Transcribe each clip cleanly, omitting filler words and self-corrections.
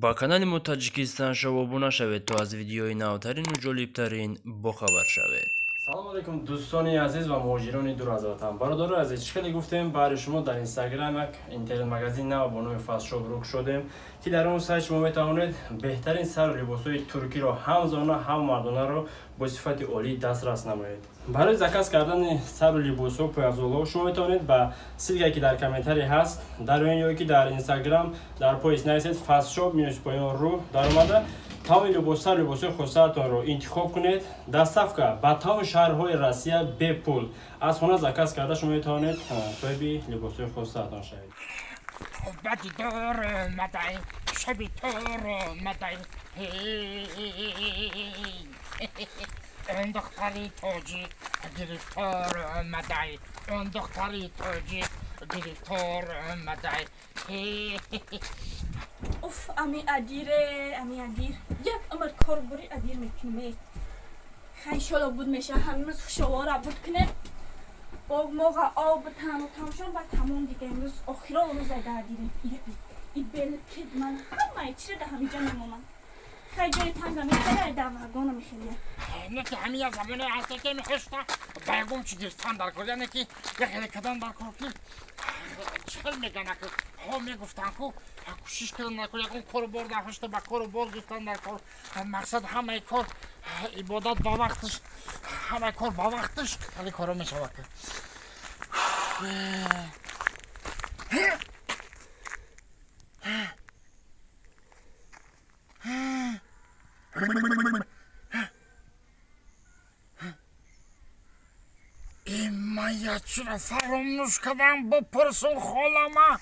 با کانال ما تاجیکستان شما شوید تا از ویدیوی نوترین و جالبترین باخبر شوید. سلام علیکم دوستان عزیز و مهاجران دور از وطن. برادر عزیز، خیلی گفتیم برای شما در اینستاگرام یک اینترنت مگزین نو با نام فست شاپ روک شدیم که در اون سایت شما میتوانید بهترین سر لباس‌های ترکی رو هم زنانه هم مردانه رو با صفت عالی دسترس نمایید. برای زکات کردن سر لباس‌ها و پویافزول‌ها شما میتونید با سیلکی که در کامنتاری هست در اون یا که در اینستاگرام در پایین نویسید فست شاپ مینوس پایین رو در اومده تمام لباس‌های خودتان رو انتخاب کنید. دستافکا با تمام شهرهای روسیه به پول از خانه زکات کرده شما میتونید صاحب لباس‌های خودتان شوید. بدی دار مدعی شبی تار مدعی اون دختری تاجی گرفتار مدعی اون دختری تاجی گرفتار مدعی اوف امی ادیره امی ادیر یک عمر کار بری ادیر میکنه خیلی شلو بود میشه هنوز شوارا بود کنه با موقع آب تماشان و تمام دیگه امروز آخرا اونو زده ادیره ای بل کد من همه چی ده همینجا نمومن خیلی جای تنگا میکنه در وگانو میخیلیه نه که همین از زمانه هسته که میخشته بایگم چی گرفتن در کار یعنی که یک هلیکدن در کار که چهل میگنه که ها میگفتن که کوشش کردن در کار یکون کار بار در هشته با کار بار گفتن در کار مقصد همه کار عبادت با وقتش همه کار با وقتش خیلی کارا میشود که من یه چی رو فراموش کردم بپرسم خالما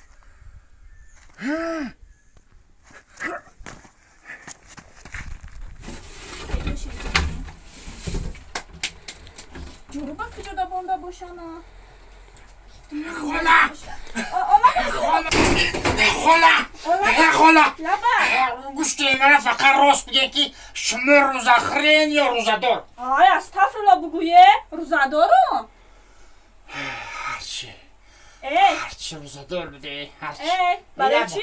جروبا کجا دا بونده باشانا خالا خالا گوشتی من فقط راست بگه که شما روزاخرین یا روزادار آی استغفرالله بگویه روزادارم هرچی روزادار بده برای چی؟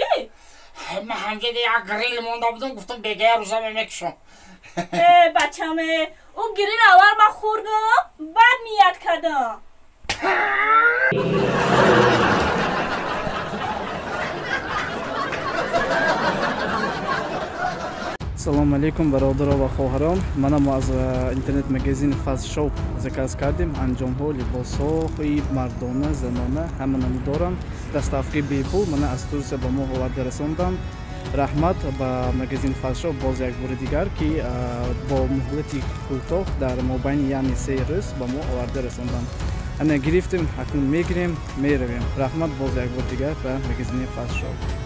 من همجه ده یک گریل مونده بودم گفتم بگه روزا میکشم بچه‌مه اون گریل اول من خوردم بعد نیت کردم салом алейкум бародаро ва хоҳарон манам аз интернет магазини фаст шоп заказ кардем анҷомҳо либосҳои мардона занона ҳаманани дорам дастафқи бепул мана аз турсия ба мо оварда расондам раҳмат ба магазини фаст шоп боз як бори дигар ки бо муҳлати кӯтоҳ дар мобайни яъне 3 рӯз ба мо оварда расондам ана гирифтем акнун мегирем меравем раҳмат боз як бори дигар ба магазини фаст шоп